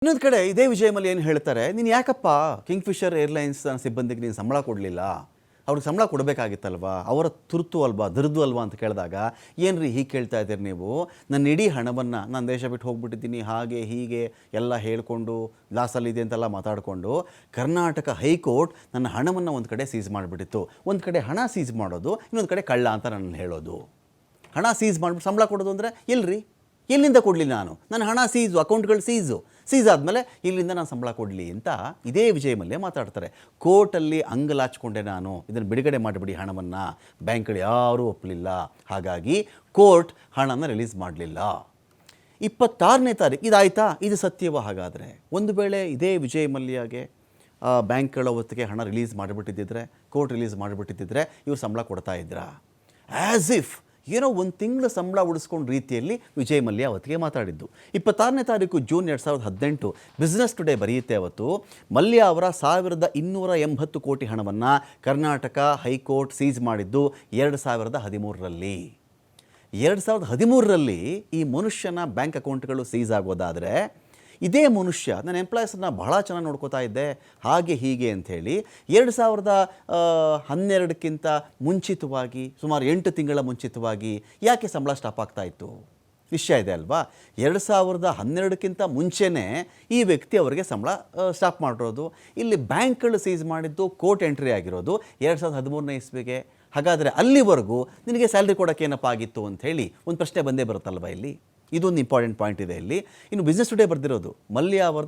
ಇನ್ನೊಂದು ಕಡೆ ಇದೇ ವಿಜಯ್ ಮಲ್ಯ ಏನು ಹೇಳ್ತಾರೆ, ನೀನು ಯಾಕಪ್ಪ ಕಿಂಗ್ಫಿಷರ್ ಏರ್ಲೈನ್ಸ್ ಸಿಬ್ಬಂದಿಗೆ ನೀನು ಸಂಬಳ ಕೊಡಲಿಲ್ಲ, ಅವ್ರಿಗೆ ಸಂಬಳ ಕೊಡಬೇಕಾಗಿತ್ತಲ್ವಾ, ಅವರ ತುರ್ತು ಅಲ್ವಾ ದುರ್ದು ಅಲ್ವಾ ಅಂತ ಕೇಳಿದಾಗ, ಏನ್ರಿ ಹೀಗೆ ಕೇಳ್ತಾ ಇದ್ದೀರಿ ನೀವು, ನನ್ನ ಇಡೀ ಹಣವನ್ನು ನಾನು ದೇಶ ಬಿಟ್ಟು ಹೋಗ್ಬಿಟ್ಟಿದ್ದೀನಿ ಹಾಗೆ ಹೀಗೆ ಎಲ್ಲ ಹೇಳಿಕೊಂಡು ಲಾಸಲ್ಲಿದೆ ಅಂತೆಲ್ಲ ಮಾತಾಡಿಕೊಂಡು ಕರ್ನಾಟಕ ಹೈಕೋರ್ಟ್ ನನ್ನ ಹಣವನ್ನು ಒಂದು ಕಡೆ ಸೀಸ್ ಮಾಡಿಬಿಟ್ಟಿತ್ತು. ಒಂದು ಕಡೆ ಹಣ ಸೀಸ್ ಮಾಡೋದು, ಇನ್ನೊಂದು ಕಡೆ ಕಳ್ಳ ಅಂತ ನನ್ನ ಹೇಳೋದು. ಹಣ ಸೀಸ್ ಮಾಡಿಬಿಟ್ಟು ಸಂಬಳ ಕೊಡೋದು ಅಂದರೆ ಎಲ್ಲಿಂದ ಕೊಡಲಿ, ನನ್ನ ಹಣ ಸೀಸು, ಅಕೌಂಟ್ಗಳು ಸೀಸ್ ಆದಮೇಲೆ ಇಲ್ಲಿಂದ ನಾನು ಸಂಬಳ ಕೊಡಲಿ ಅಂತ ಇದೇ ವಿಜಯ್ ಮಲ್ಯ ಮಾತಾಡ್ತಾರೆ. ಕೋರ್ಟಲ್ಲಿ ಅಂಗಲಾಚಿಕೊಂಡೆ ನಾನು, ಇದನ್ನು ಬಿಡುಗಡೆ ಮಾಡಿಬಿಡಿ ಹಣವನ್ನು, ಬ್ಯಾಂಕ್ಗಳು ಯಾರೂ ಒಪ್ಪಲಿಲ್ಲ, ಹಾಗಾಗಿ ಕೋರ್ಟ್ ಹಣನ ರಿಲೀಸ್ ಮಾಡಲಿಲ್ಲ. 26ನೇ ತಾರೀಕು ಇದಾಯ್ತಾ, ಇದು ಸತ್ಯವ? ಹಾಗಾದರೆ ಒಂದು ವೇಳೆ ಇದೇ ವಿಜಯ್ ಮಲ್ಯಗೆ ಬ್ಯಾಂಕ್ಗಳ ಹೊತ್ತಿಗೆ ಹಣ ರಿಲೀಸ್ ಮಾಡಿಬಿಟ್ಟಿದ್ದಿದ್ರೆ, ಕೋರ್ಟ್ ರಿಲೀಸ್ ಮಾಡಿಬಿಟ್ಟಿದ್ದಿದ್ರೆ ಇವ್ರು ಸಂಬಳ ಕೊಡ್ತಾ ಇದ್ರಾ? ಆ್ಯಸ್ ಇಫ್ ಏನೋ ಒಂದು ತಿಂಗಳ ಸಂಬಳ ಉಳಿಸ್ಕೊಂಡು ರೀತಿಯಲ್ಲಿ ವಿಜಯ್ ಮಲ್ಯ ಅವತ್ತಿಗೆ ಮಾತಾಡಿದ್ದು. 26ನೇ ತಾರೀಕು ಜೂನ್ 2018 ಬಿಸ್ನೆಸ್ ಟುಡೇ ಬರೆಯುತ್ತೆ. ಅವತ್ತು ಮಲ್ಯ ಅವರ 1280 ಕೋಟಿ ಹಣವನ್ನು ಕರ್ನಾಟಕ ಹೈಕೋರ್ಟ್ ಸೀಸ್ ಮಾಡಿದ್ದು 2013ರಲ್ಲಿ. 2013ರಲ್ಲಿ ಈ ಮನುಷ್ಯನ ಬ್ಯಾಂಕ್ ಅಕೌಂಟ್ಗಳು ಸೀಸ್ ಆಗೋದಾದರೆ, ಇದೇ ಮನುಷ್ಯ ನನ್ನ ಎಂಪ್ಲಾಯೀಸನ್ನ ಬಹಳ ಚೆನ್ನಾಗಿ ನೋಡ್ಕೋತಾ ಇದ್ದೆ ಹಾಗೆ ಹೀಗೆ ಅಂಥೇಳಿ 2012ಕ್ಕಿಂತ ಮುಂಚಿತವಾಗಿ, ಸುಮಾರು 8 ತಿಂಗಳ ಮುಂಚಿತವಾಗಿ ಯಾಕೆ ಸಂಬಳ ಸ್ಟಾಪ್ ಆಗ್ತಾ ಇತ್ತು? ವಿಷಯ ಇದೆ ಅಲ್ವಾ. 2012ಕ್ಕಿಂತ ಮುಂಚೆನೇ ಈ ವ್ಯಕ್ತಿ ಅವರಿಗೆ ಸಂಬಳ ಸ್ಟಾಪ್ ಮಾಡಿರೋದು. ಇಲ್ಲಿ ಬ್ಯಾಂಕ್ಗಳು ಸೀಸ್ ಮಾಡಿದ್ದು, ಕೋರ್ಟ್ ಎಂಟ್ರಿ ಆಗಿರೋದು 2013ನೇ ಇಸ್ವಿಗೆ. ಹಾಗಾದರೆ ಅಲ್ಲಿವರೆಗೂ ನಿನಗೆ ಸ್ಯಾಲ್ರಿ ಕೊಡೋಕ್ಕೇನಪ್ಪ ಆಗಿತ್ತು ಅಂಥೇಳಿ ಒಂದು ಪ್ರಶ್ನೆ ಬಂದೇ ಬರುತ್ತಲ್ವ ಇಲ್ಲಿ. ಇದೊಂದು ಇಂಪಾರ್ಟೆಂಟ್ ಪಾಯಿಂಟ್ ಇದೆ ಇಲ್ಲಿ. ಇನ್ನು ಬಿಸ್ನೆಸ್ ಟುಡೇ ಬರೆದಿರೋದು ಮಲ್ಯ ಅವರ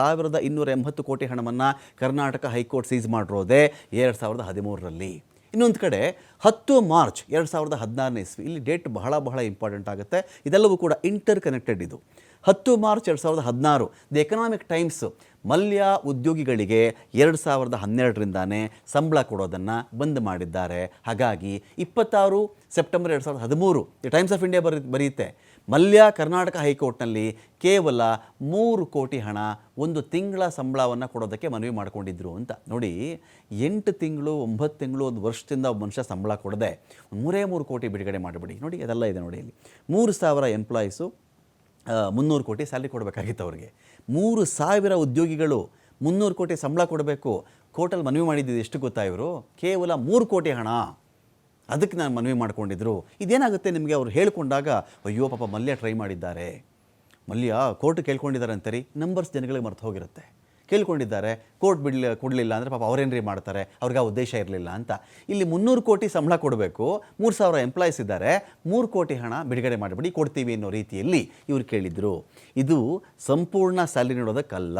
1280 ಕೋಟಿ ಹಣವನ್ನು ಕರ್ನಾಟಕ ಹೈಕೋರ್ಟ್ ಸೀಸ್ ಮಾಡಿರೋದೇ 2013ರಲ್ಲಿ. ಇನ್ನೊಂದು ಕಡೆ 10 ಮಾರ್ಚ್ 2016ನೇ ಇಸ್ವಿ, ಇಲ್ಲಿ ಡೇಟ್ ಬಹಳ ಇಂಪಾರ್ಟೆಂಟ್ ಆಗುತ್ತೆ. ಇದೆಲ್ಲವೂ ಕೂಡ ಇಂಟರ್ ಕನೆಕ್ಟೆಡ್. ಇದು 10 March 2016 the Economic Times Mallya ಉದ್ಯೋಗಿಗಳಿಗೆ 2012ರಿಂದಾನೇ ಸಂಬಳ ಕೊಡೋದನ್ನು ಬಂದ್ ಮಾಡಿದ್ದಾರೆ. ಹಾಗಾಗಿ 26 September 2013 the Times of India ಬರೆಯುತ್ತೆ, ಮಲ್ಯ ಕರ್ನಾಟಕ ಹೈಕೋರ್ಟ್ನಲ್ಲಿ ಕೇವಲ 3 ಕೋಟಿ ಹಣ ಒಂದು ತಿಂಗಳ ಸಂಬಳವನ್ನು ಕೊಡೋದಕ್ಕೆ ಮನವಿ ಮಾಡಿಕೊಂಡಿದ್ರು ಅಂತ. ನೋಡಿ, 8 ತಿಂಗಳು 9 ತಿಂಗಳು ಒಂದು ವರ್ಷದಿಂದ ಒಬ್ಬ ಮನುಷ್ಯ ಸಂಬಳ ಕೊಡದೆ 3 ಕೋಟಿ ಬಿಡುಗಡೆ ಮಾಡಿಬಿಡಿ. ನೋಡಿ, ಅದೆಲ್ಲ ಇದೆ ನೋಡಿ. ಇಲ್ಲಿ 3000 ಎಂಪ್ಲಾಯೀಸು 300 ಕೋಟಿ ಸ್ಯಾಲ್ರಿ ಕೊಡಬೇಕಾಗಿತ್ತು ಅವ್ರಿಗೆ. 3000 ಉದ್ಯೋಗಿಗಳು 300 ಕೋಟಿ ಸಂಬಳ ಕೊಡಬೇಕು. ಕೋರ್ಟಲ್ಲಿ ಮನವಿ ಮಾಡಿದ್ದು ಎಷ್ಟು ಗೊತ್ತಾ ಇವರು? ಕೇವಲ 3 ಕೋಟಿ ಹಣ, ಅದಕ್ಕೆ ನಾನು ಮನವಿ ಮಾಡ್ಕೊಂಡಿದ್ರು. ಇದೇನಾಗುತ್ತೆ ನಿಮಗೆ ಅವ್ರು ಹೇಳ್ಕೊಂಡಾಗ, ಅಯ್ಯೋ ಪಾಪ ಮಲ್ಯ ಟ್ರೈ ಮಾಡಿದ್ದಾರೆ, ಮಲ್ಯ ಕೋರ್ಟ್ ಕೇಳ್ಕೊಂಡಿದ್ದಾರೆ ಅಂತಾರೆ, ನಂಬರ್ಸ್ ಜನಗಳಿಗೆ ಮರ್ತು ಹೋಗಿರುತ್ತೆ. ಕೇಳ್ಕೊಂಡಿದ್ದಾರೆ, ಕೋರ್ಟ್ ಕೊಡಲಿಲ್ಲ ಅಂದರೆ ಪಾಪ ಅವರೇನ್ರಿ ಮಾಡ್ತಾರೆ, ಅವ್ರಿಗೆ ಆ ಉದ್ದೇಶ ಇರಲಿಲ್ಲ ಅಂತ. ಇಲ್ಲಿ 300 ಕೋಟಿ ಸಂಬಳ ಕೊಡಬೇಕು, 3000 ಎಂಪ್ಲಾಯೀಸ್ ಇದ್ದಾರೆ, 3 ಕೋಟಿ ಹಣ ಬಿಡುಗಡೆ ಮಾಡಿಬಿಡಿ, ಕೊಡ್ತೀವಿ ಅನ್ನೋ ರೀತಿಯಲ್ಲಿ ಇವ್ರು ಕೇಳಿದರು. ಇದು ಸಂಪೂರ್ಣ ಸ್ಯಾಲರಿ ನೀಡೋದಕ್ಕಲ್ಲ,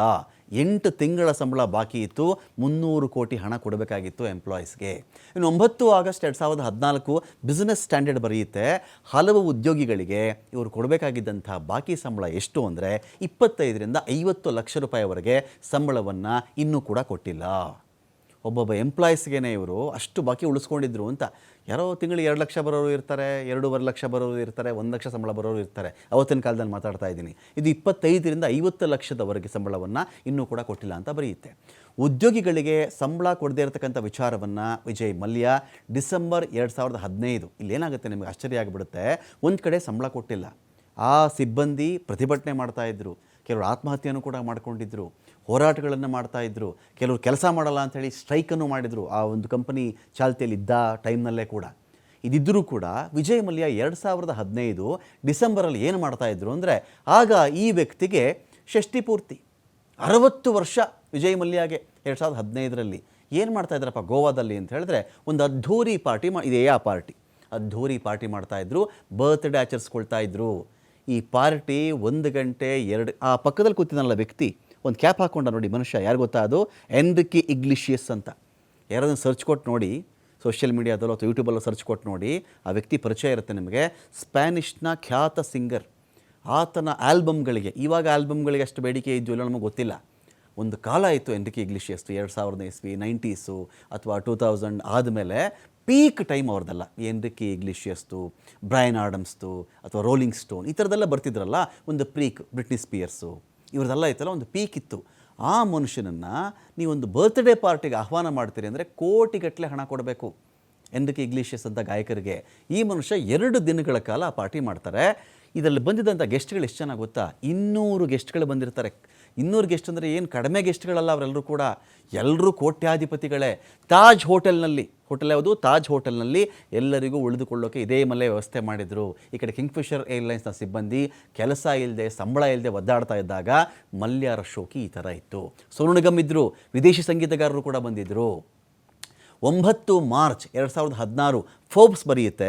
8 ತಿಂಗಳ ಸಂಬಳ ಬಾಕಿ ಇತ್ತು, 300 ಕೋಟಿ ಹಣ ಕೊಡಬೇಕಾಗಿತ್ತು ಎಂಪ್ಲಾಯೀಸ್ಗೆ. ಇನ್ನು 9 ಆಗಸ್ಟ್ 2014 ಬಿಸ್ನೆಸ್ ಸ್ಟ್ಯಾಂಡರ್ಡ್ ಬರೆಯುತ್ತೆ, ಹಲವು ಉದ್ಯೋಗಿಗಳಿಗೆ ಇವರು ಕೊಡಬೇಕಾಗಿದ್ದಂಥ ಬಾಕಿ ಸಂಬಳ ಎಷ್ಟು ಅಂದರೆ 25ರಿಂದ 50 ಲಕ್ಷ ರೂಪಾಯಿವರೆಗೆ ಸಂಬಳವನ್ನು ಇನ್ನೂ ಕೂಡ ಕೊಟ್ಟಿಲ್ಲ. ಒಬ್ಬೊಬ್ಬ ಎಂಪ್ಲಾಯೀಸ್ಗೇ ಇವರು ಅಷ್ಟು ಬಾಕಿ ಉಳಿಸ್ಕೊಂಡಿದ್ರು ಅಂತ. ಯಾರೋ ತಿಂಗಳಿಗೆ 2 ಲಕ್ಷ ಬರೋರು ಇರ್ತಾರೆ, 2.5 ಲಕ್ಷ ಬರೋರು ಇರ್ತಾರೆ, 1 ಲಕ್ಷ ಸಂಬಳ ಬರೋರು ಇರ್ತಾರೆ. ಅವತ್ತಿನ ಕಾಲದಲ್ಲಿ ಮಾತಾಡ್ತಾ ಇದ್ದೀನಿ. ಇದು 25ರಿಂದ 50 ಲಕ್ಷದವರೆಗೆ ಸಂಬಳವನ್ನು ಇನ್ನೂ ಕೂಡ ಕೊಟ್ಟಿಲ್ಲ ಅಂತ ಬರೆಯುತ್ತೆ. ಉದ್ಯೋಗಿಗಳಿಗೆ ಸಂಬಳ ಕೊಡದೇ ಇರತಕ್ಕಂಥ ವಿಚಾರವನ್ನು ವಿಜಯ್ ಮಲ್ಯ ಡಿಸೆಂಬರ್ 2015, ಇಲ್ಲೇನಾಗುತ್ತೆ ನಿಮಗೆ ಆಶ್ಚರ್ಯ ಆಗಿಬಿಡುತ್ತೆ, ಒಂದು ಕಡೆ ಸಂಬಳ ಕೊಟ್ಟಿಲ್ಲ, ಆ ಸಿಬ್ಬಂದಿ ಪ್ರತಿಭಟನೆ ಮಾಡ್ತಾಯಿದ್ರು, ಕೆಲವರು ಆತ್ಮಹತ್ಯೆಯನ್ನು ಕೂಡ ಮಾಡ್ಕೊಂಡಿದ್ರು, ಹೋರಾಟಗಳನ್ನು ಮಾಡ್ತಾಯಿದ್ರು, ಕೆಲವರು ಕೆಲಸ ಮಾಡಲ್ಲ ಅಂಥೇಳಿ ಸ್ಟ್ರೈಕನ್ನು ಮಾಡಿದರು ಆ ಒಂದು ಕಂಪನಿ ಚಾಲ್ತಿಯಲ್ಲಿ ಇದ್ದ ಟೈಮ್ನಲ್ಲೇ ಕೂಡ. ಇದಿದ್ದರೂ ಕೂಡ ವಿಜಯ್ ಮಲ್ಯ 2015 ಡಿಸೆಂಬರಲ್ಲಿ ಏನು ಮಾಡ್ತಾಯಿದ್ರು ಅಂದರೆ, ಆಗ ಈ ವ್ಯಕ್ತಿಗೆ ಷಷ್ಠಿ ಪೂರ್ತಿ 60 ವರ್ಷ ವಿಜಯ್ ಮಲ್ಯಗೆ 2015ರಲ್ಲಿ. ಏನು ಮಾಡ್ತಾಯಿದ್ರಪ್ಪ ಗೋವಾದಲ್ಲಿ ಅಂತ ಹೇಳಿದ್ರೆ, ಒಂದು ಅದ್ಧೂರಿ ಪಾರ್ಟಿ ಅದ್ಧೂರಿ ಪಾರ್ಟಿ ಮಾಡ್ತಾಯಿದ್ರು, ಬರ್ತ್ಡೇ ಆಚರಿಸ್ಕೊಳ್ತಾ ಇದ್ರು. ಈ ಪಾರ್ಟಿ 1 ಗಂಟೆ 2, ಆ ಪಕ್ಕದಲ್ಲಿ ಕೂತಿದ್ನಲ್ಲ ವ್ಯಕ್ತಿ, ಒಂದು ಕ್ಯಾಪ್ ಹಾಕ್ಕೊಂಡ ನೋಡಿ ಮನುಷ್ಯ, ಯಾರು ಗೊತ್ತಾ? ಅದು ಎನ್ರಿಕೆ ಇಗ್ಲಿಷಿಯಸ್ ಅಂತ. ಯಾರಾದ್ರೂ ಸರ್ಚ್ ಕೊಟ್ಟು ನೋಡಿ, ಸೋಷಿಯಲ್ ಮೀಡಿಯಾದಲ್ಲೋ ಅಥವಾ ಯೂಟ್ಯೂಬಲ್ಲೋ ಸರ್ಚ್ ಕೊಟ್ಟು ನೋಡಿ, ಆ ವ್ಯಕ್ತಿ ಪರಿಚಯ ಇರುತ್ತೆ ನಿಮಗೆ. ಸ್ಪ್ಯಾನಿಷ್ನ ಖ್ಯಾತ ಸಿಂಗರ್. ಆತನ ಆಲ್ಬಮ್ಗಳಿಗೆ, ಇವಾಗ ಆಲ್ಬಮ್ಗಳಿಗೆ ಅಷ್ಟು ಬೇಡಿಕೆ ಇದ್ದು ಇಲ್ಲ ನಮಗೆ ಗೊತ್ತಿಲ್ಲ. ಒಂದು ಕಾಲ ಇತ್ತು ಎನ್ರಿಕೆ ಇಗ್ಲಿಷಿಯಸ್, 2000 ಇಸ್ವಿ 90s ಅಥವಾ 2000 ಆದಮೇಲೆ ಪೀಕ್ ಟೈಮ್ ಅವ್ರದ್ದಲ್ಲ. ಎನ್ರಿಕೆ ಇಗ್ಲಿಷಿಯಸ್ದು, ಬ್ರಯನ್ ಆಡಮ್ಸ್ದು ಅಥವಾ ರೋಲಿಂಗ್ ಸ್ಟೋನ್, ಈ ಥರದ್ದೆಲ್ಲ ಬರ್ತಿದ್ರಲ್ಲ, ಒಂದು ಪೀಕ್. ಬ್ರಿಟ್ನಿ ಸ್ಪಿಯರ್ಸು ಇವ್ರದ್ದೆಲ್ಲ ಇತ್ತಲ್ಲ, ಒಂದು ಪೀಕ್ ಇತ್ತು. ಆ ಮನುಷ್ಯನನ್ನು ನೀವೊಂದು ಬರ್ತ್ಡೇ ಪಾರ್ಟಿಗೆ ಆಹ್ವಾನ ಮಾಡ್ತೀರಿ ಅಂದರೆ ಕೋಟಿಗಟ್ಟಲೆ ಹಣ ಕೊಡಬೇಕು. ಎನ್ರಿಕೆ ಇಗ್ಲಿಷಿಯಸ್ ಅಂತ ಗಾಯಕರಿಗೆ ಈ ಮನುಷ್ಯ 2 ದಿನಗಳ ಕಾಲ ಪಾರ್ಟಿ ಮಾಡ್ತಾರೆ. ಇದರಲ್ಲಿ ಬಂದಿದ್ದಂಥ ಗೆಸ್ಟ್ಗಳು ಎಷ್ಟು ಜನ ಗೊತ್ತಾ? 200 ಗೆಸ್ಟ್ಗಳು ಬಂದಿರ್ತಾರೆ. 200 ಗೆಸ್ಟ್ ಅಂದರೆ ಏನು ಕಡಿಮೆ ಗೆಸ್ಟ್ಗಳಲ್ಲ ಅವರೆಲ್ಲರೂ ಕೂಡ, ಎಲ್ಲರೂ ಕೋಟ್ಯಾಧಿಪತಿಗಳೇ. ತಾಜ್ ಹೋಟೆಲ್ನಲ್ಲಿ, ಹೋಟೆಲ್ ಯಾವುದು? ತಾಜ್ ಹೋಟೆಲ್ನಲ್ಲಿ ಎಲ್ಲರಿಗೂ ಉಳಿದುಕೊಳ್ಳೋಕೆ ಇದೇ ಮನೆ ವ್ಯವಸ್ಥೆ ಮಾಡಿದರು. ಈ ಕಡೆ ಕಿಂಗ್ಫಿಷರ್ ಏರ್ಲೈನ್ಸ್ನ ಸಿಬ್ಬಂದಿ ಕೆಲಸ ಇಲ್ಲದೆ, ಸಂಬಳ ಇಲ್ಲದೆ ಒದ್ದಾಡ್ತಾ ಇದ್ದಾಗ ಮಲ್ಯರ ಶೋಕಿ ಈ ಥರ ಇತ್ತು. ಸೋನು ನಿಗಮ್ ಇದ್ದರು, ವಿದೇಶಿ ಸಂಗೀತಗಾರರು ಕೂಡ ಬಂದಿದ್ದರು. 9 ಮಾರ್ಚ್ 2016 ಫೋರ್ಬ್ಸ್ ಬರೆಯುತ್ತೆ,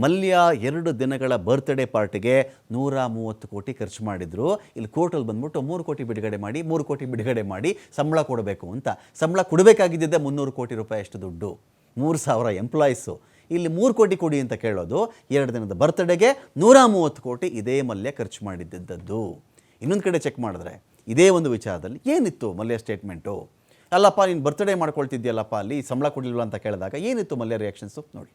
ಮಲ್ಯ 2 ದಿನಗಳ ಬರ್ತ್ಡೇ ಪಾರ್ಟಿಗೆ 130 ಕೋಟಿ ಖರ್ಚು ಮಾಡಿದರು. ಇಲ್ಲಿ ಕೋರ್ಟಲ್ಲಿ ಬಂದ್ಬಿಟ್ಟು 3 ಕೋಟಿ ಬಿಡುಗಡೆ ಮಾಡಿ, 3 ಕೋಟಿ ಬಿಡುಗಡೆ ಮಾಡಿ ಸಂಬಳ ಕೊಡಬೇಕು ಅಂತ. ಸಂಬಳ ಕೊಡಬೇಕಾಗಿದ್ದಿದ್ದೆ 300 ಕೋಟಿ ರೂಪಾಯಿ ಅಷ್ಟು ದುಡ್ಡು, 3000 ಎಂಪ್ಲಾಯೀಸು. ಇಲ್ಲಿ 3 ಕೋಟಿ ಕೊಡಿ ಅಂತ ಕೇಳೋದು. 2 ದಿನದ ಬರ್ತ್ಡೇಗೆ 130 ಕೋಟಿ ಇದೇ ಮಲ್ಯ ಖರ್ಚು ಮಾಡಿದ್ದದ್ದು. ಇನ್ನೊಂದು ಕಡೆ ಚೆಕ್ ಮಾಡಿದ್ರೆ ಇದೇ ಒಂದು ವಿಚಾರದಲ್ಲಿ ಏನಿತ್ತು ಮಲ್ಯ ಸ್ಟೇಟ್ಮೆಂಟು? ಅಲ್ಲಪ್ಪ ನೀನು ಬರ್ತ್ಡೇ ಮಾಡ್ಕೊಳ್ತಿದ್ಯಲ್ಲಪ್ಪ, ಅಲ್ಲಿ ಸಂಬಳ ಕೊಡಲಿಲ್ಲ ಅಂತ ಕೇಳಿದಾಗ ಏನಿತ್ತು ಮಲ್ಯ ರಿಯಾಕ್ಷನ್ಸು ನೋಡಿ.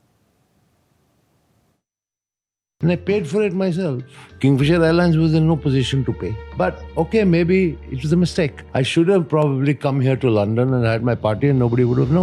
And I paid for it myself. Kingfisher Airlines was in no position to pay. But okay, maybe it was a mistake. I should have probably come here to London and had my party and nobody would have known.